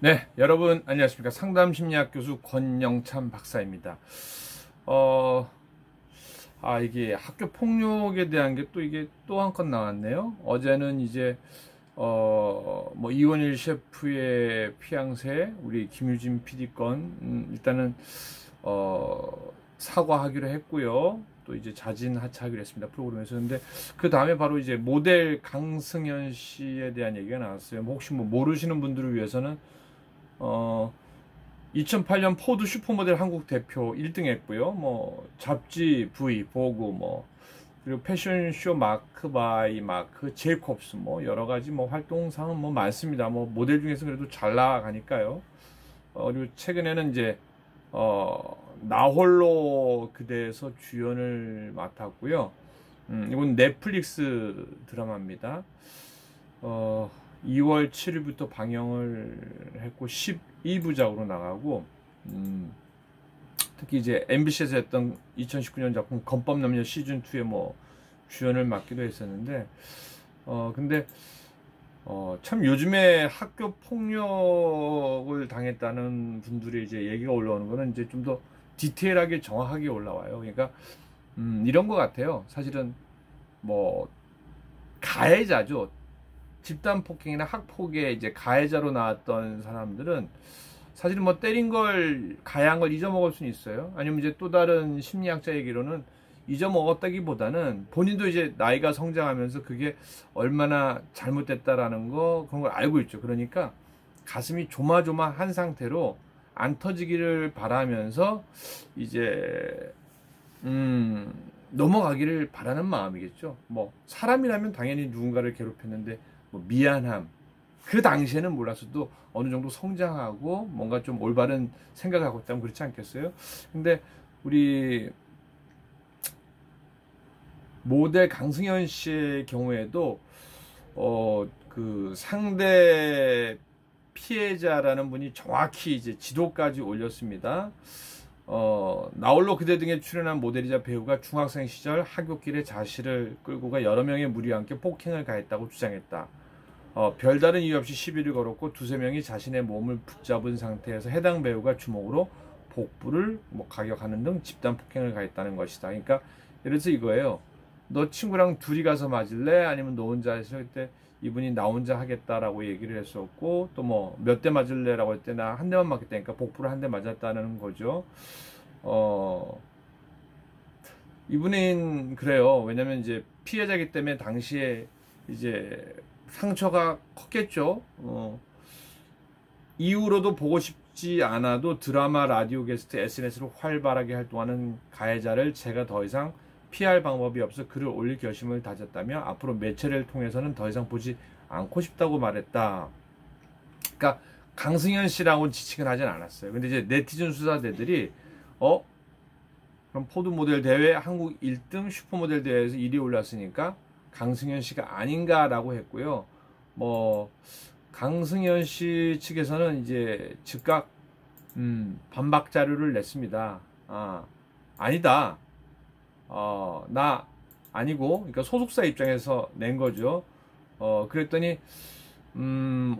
네, 여러분 안녕하십니까. 상담심리학 교수 권영찬 박사입니다. 이게 학교 폭력에 대한 게 또 한 건 나왔네요. 어제는 이제 이원일 셰프의 피양새 우리 김유진 PD 건 일단은 사과하기로 했고요. 또 이제 자진 하차하기로 했습니다. 프로그램에서. 근데 그 다음에 바로 이제 모델 강승현 씨에 대한 얘기가 나왔어요. 혹시 모르시는 분들을 위해서는 2008년 포드 슈퍼모델 한국 대표 1등 했고요. 잡지 V, 보고 그리고 패션쇼 마크 바이 마크, 제이콥스 여러 가지 활동상은 많습니다. 모델 중에서 그래도 잘 나가니까요. 그리고 최근에는 이제 나홀로 그대에서 주연을 맡았고요. 이건 넷플릭스 드라마입니다. 2월 7일부터 방영을 했고 12부작으로 나가고 특히 이제 MBC에서 했던 2019년 작품 건법남녀 시즌2에 주연을 맡기도 했었는데 근데 참 요즘에 학교 폭력을 당했다는 분들이 이제 얘기가 올라오는 거는 이제 좀 더 디테일하게 정확하게 올라와요. 그러니까 이런 것 같아요. 사실은 가해자죠. 집단 폭행이나 학폭에 이제 가해자로 나왔던 사람들은 사실은 때린 걸 가해한 걸 잊어먹을 수는 있어요. 아니면 이제 또 다른 심리학자 얘기로는 잊어먹었다기보다는 본인도 이제 나이가 성장하면서 그게 얼마나 잘못됐다라는 그런 걸 알고 있죠. 그러니까 가슴이 조마조마한 상태로 안 터지기를 바라면서 이제 넘어가기를 바라는 마음이겠죠. 사람이라면 당연히 누군가를 괴롭혔는데 미안함, 그 당시에는 몰랐어도 어느 정도 성장하고 뭔가 좀 올바른 생각을 하고 있다면 그렇지 않겠어요? 근데 우리 모델 강승현 씨의 경우에도 그 상대 피해자라는 분이 정확히 이제 지도까지 올렸습니다. 나홀로 그대 등에 출연한 모델이자 배우가 중학생 시절 하굣길에 자신을 끌고 가 여러 명의 무리와 함께 폭행을 가했다고 주장했다. 별다른 이유 없이 시비를 걸었고 두세 명이 자신의 몸을 붙잡은 상태에서 해당 배우가 주먹으로 복부를 가격하는 등 집단 폭행을 가했다는 것이다. 그러니까 예를 들어서 이거예요. 너 친구랑 둘이 가서 맞을래? 아니면 너 혼자 해서 그때 이분이 나 혼자 하겠다라고 얘기를 했었고 또 몇 대 맞을래라고 할 때 나 한 대만 맞겠다니까 복부를 한 대 맞았다는 거죠. 이분은 그래요. 왜냐면 이제 피해자이기 때문에 당시에 이제 상처가 컸겠죠. 이후로도 보고 싶지 않아도 드라마, 라디오 게스트, SNS로 활발하게 활동하는 가해자를 제가 더 이상 피할 방법이 없어 글을 올릴 결심을 다졌다며 앞으로 매체를 통해서는 더 이상 보지 않고 싶다고 말했다. 그러니까 강승현 씨라고는 지칭을 하진 않았어요. 근데 이제 네티즌 수사대들이 그럼 포드 모델 대회 한국 1등 슈퍼모델 대회에서 1위 올랐으니까 강승현 씨가 아닌가라고 했고요. 강승현 씨 측에서는 이제 즉각 반박 자료를 냈습니다. 아니다. 나 아니고, 그러니까 소속사 입장에서 낸 거죠. 그랬더니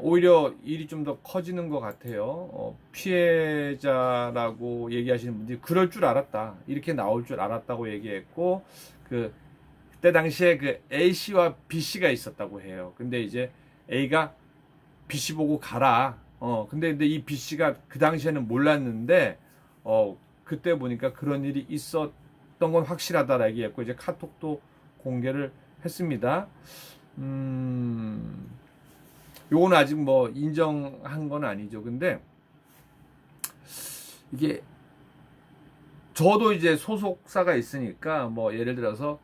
오히려 일이 좀 더 커지는 것 같아요. 피해자라고 얘기하시는 분들이 그럴 줄 알았다, 이렇게 나올 줄 알았다고 얘기했고, 그때 당시에 그 A씨와 B씨가 있었다고 해요. 근데 이제 A가 B씨 보고 가라. 근데 이 B씨가 그 당시에는 몰랐는데, 그때 보니까 그런 일이 있었던 건 확실하다라고 얘기했고, 이제 카톡도 공개를 했습니다. 요거는 아직 인정한 건 아니죠. 근데 이게 저도 이제 소속사가 있으니까 예를 들어서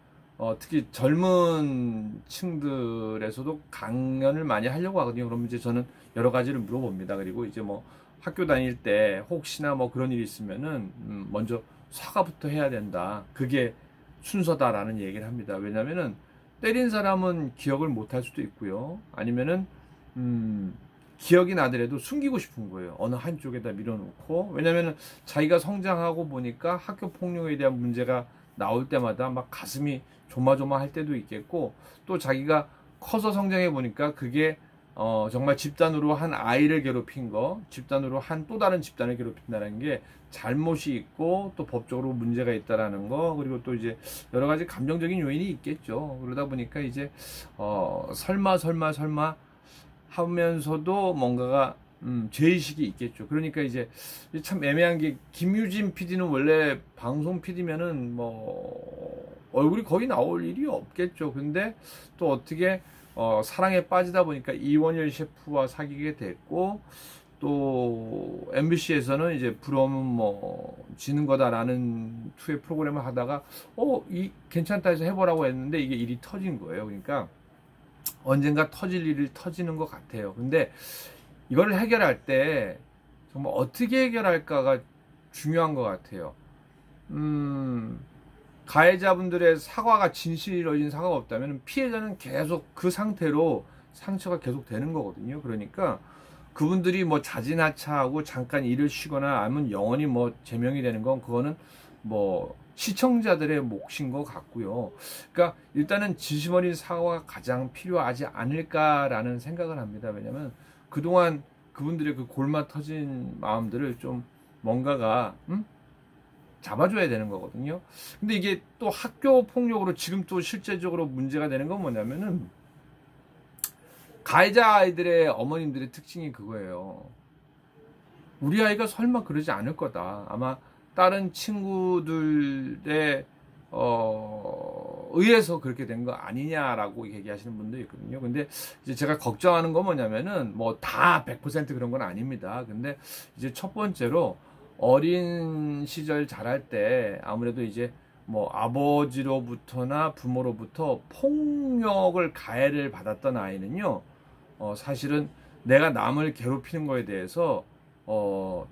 특히 젊은 층들에서도 강연을 많이 하려고 하거든요. 그러면 이제 저는 여러 가지를 물어봅니다. 그리고 이제 학교 다닐 때 혹시나 그런 일이 있으면은 먼저 사과부터 해야 된다. 그게 순서다라는 얘기를 합니다. 왜냐면은 때린 사람은 기억을 못 할 수도 있고요. 아니면은 기억이 나더라도 숨기고 싶은 거예요. 어느 한쪽에다 밀어놓고. 왜냐면은 자기가 성장하고 보니까 학교 폭력에 대한 문제가 나올 때마다 막 가슴이 조마조마할 때도 있겠고, 또 자기가 커서 성장해 보니까 그게 정말 집단으로 한 아이를 괴롭힌 거, 집단으로 한 또 다른 집단을 괴롭힌다는 게 잘못이 있고 또 법적으로 문제가 있다라는 거, 그리고 또 이제 여러 가지 감정적인 요인이 있겠죠. 그러다 보니까 이제 설마 하면서도 뭔가가 죄의식이 있겠죠. 그러니까 이제 참 애매한 게, 김유진 PD는 원래 방송 PD면은 뭐 얼굴이 거의 나올 일이 없겠죠. 근데 또 어떻게 사랑에 빠지다 보니까 이원열 셰프와 사귀게 됐고, 또 MBC에서는 이제 부러움은 뭐 지는 거다라는 투의 프로그램을 하다가 이 괜찮다 해서 해보라고 했는데 이게 일이 터진 거예요. 그러니까 언젠가 터질 일이 터지는 것 같아요. 근데 이걸 해결할 때 정말 어떻게 해결할까가 중요한 것 같아요. 가해자분들의 사과가 진실이 이루어진 사과가 없다면 피해자는 계속 그 상태로 상처가 계속 되는 거거든요. 그러니까 그분들이 뭐 자진하차하고 잠깐 일을 쉬거나 아니면 영원히 뭐 제명이 되는 건, 그거는 뭐 시청자들의 몫인 것 같고요. 그러니까 일단은 진심 어린 사과가 가장 필요하지 않을까라는 생각을 합니다. 왜냐면 그동안 그분들의 그 골마 터진 마음들을 좀 뭔가가 잡아줘야 되는 거거든요. 근데 이게 또 학교 폭력으로 지금 또 실제적으로 문제가 되는 건 뭐냐면은, 가해자 아이들의 어머님들의 특징이 그거예요. 우리 아이가 설마 그러지 않을 거다. 아마 다른 친구들의 의해서 그렇게 된 거 아니냐라고 얘기하시는 분도 있거든요. 근데 이제 제가 걱정하는 건 뭐냐면은, 뭐 다 100% 그런 건 아닙니다. 근데 이제 첫 번째로 어린 시절 자랄 때 아무래도 이제 뭐 아버지로부터나 부모로부터 폭력을 가해를 받았던 아이는요, 사실은 내가 남을 괴롭히는 거에 대해서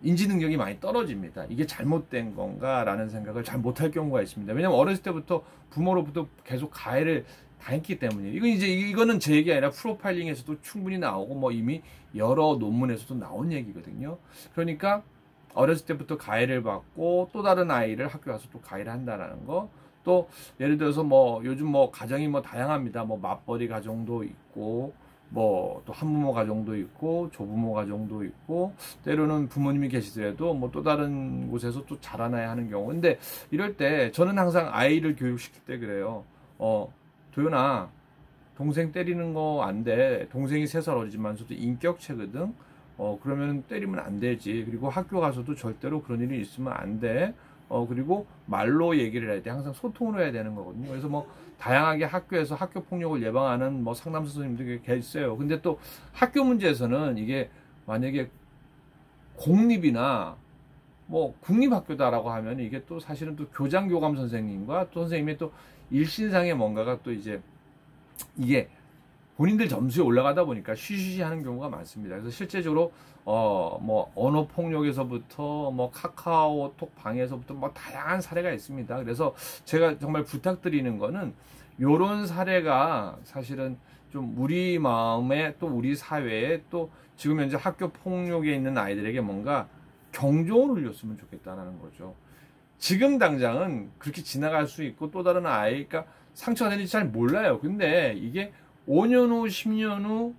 인지 능력이 많이 떨어집니다. 이게 잘못된 건가라는 생각을 잘 못할 경우가 있습니다. 왜냐면 어렸을 때부터 부모로부터 계속 가해를 당했기 때문이에요. 이거는 제 얘기 아니라 프로파일링에서도 충분히 나오고 뭐 이미 여러 논문에서도 나온 얘기거든요. 그러니까 어렸을 때부터 가해를 받고 또 다른 아이를 학교 가서 또 가해를 한다라는 거. 또 예를 들어서 뭐 요즘 뭐 가정이 뭐 다양합니다. 뭐 맞벌이 가정도 있고, 뭐 또 한부모 가정도 있고, 조부모 가정도 있고, 때로는 부모님이 계시더라도 뭐 또 다른 곳에서 또 자라나야 하는 경우. 근데 이럴 때 저는 항상 아이를 교육시킬 때 그래요. 도연아, 동생 때리는 거 안 돼. 동생이 3살 어리지만서도 인격체거든. 그러면 때리면 안 되지. 그리고 학교 가서도 절대로 그런 일이 있으면 안 돼. 그리고 말로 얘기를 해야 돼. 항상 소통을 해야 되는 거거든요. 그래서 뭐 다양하게 학교에서 학교 폭력을 예방하는 뭐 상담소 선생님들이 계세요. 근데 또 학교 문제에서는 이게 만약에 공립이나 뭐 국립학교다라고 하면 이게 또 사실은 또 교장 교감 선생님과 또 선생님의 또 일신상의 뭔가가 또 이제 이게 본인들 점수에 올라가다 보니까 쉬쉬쉬 하는 경우가 많습니다. 그래서 실제적으로 뭐 언어 폭력에서부터 뭐 카카오톡 방에서부터 뭐 다양한 사례가 있습니다. 그래서 제가 정말 부탁드리는 거는, 요런 사례가 사실은 좀 우리 마음에 또 우리 사회에 또 지금 현재 학교 폭력에 있는 아이들에게 뭔가 경종을 울렸으면 좋겠다는 거죠. 지금 당장은 그렇게 지나갈 수 있고 또 다른 아이가 상처가 되는지 잘 몰라요. 근데 이게 5년 후, 10년 후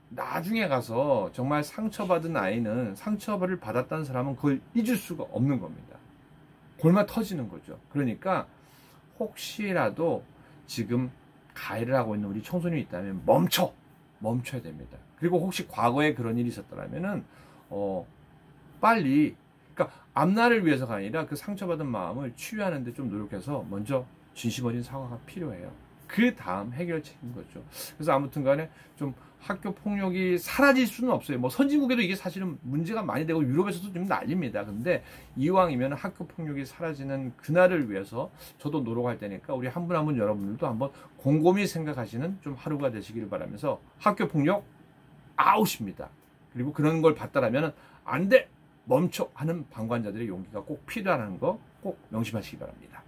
나중에 가서 정말 상처받은 아이는, 상처를 받았다는 사람은 그걸 잊을 수가 없는 겁니다. 골마 터지는 거죠. 그러니까 혹시라도 지금 가해를 하고 있는 우리 청소년이 있다면 멈춰야 됩니다. 그리고 혹시 과거에 그런 일이 있었더라면은 빨리, 그러니까 앞날을 위해서가 아니라 그 상처받은 마음을 치유하는 데 좀 노력해서 먼저 진심 어린 사과가 필요해요. 그 다음 해결책인 거죠. 그래서 아무튼 간에 좀 학교 폭력이 사라질 수는 없어요. 뭐 선진국에도 이게 사실은 문제가 많이 되고 유럽에서도 좀 난립니다. 근데 이왕이면 학교 폭력이 사라지는 그날을 위해서 저도 노력할 테니까 우리 한 분 한 분 여러분들도 한번 곰곰이 생각하시는 좀 하루가 되시기를 바라면서, 학교 폭력 아웃입니다. 그리고 그런 걸 봤다라면 안 돼! 멈춰! 하는 방관자들의 용기가 꼭 필요하다는 거 꼭 명심하시기 바랍니다.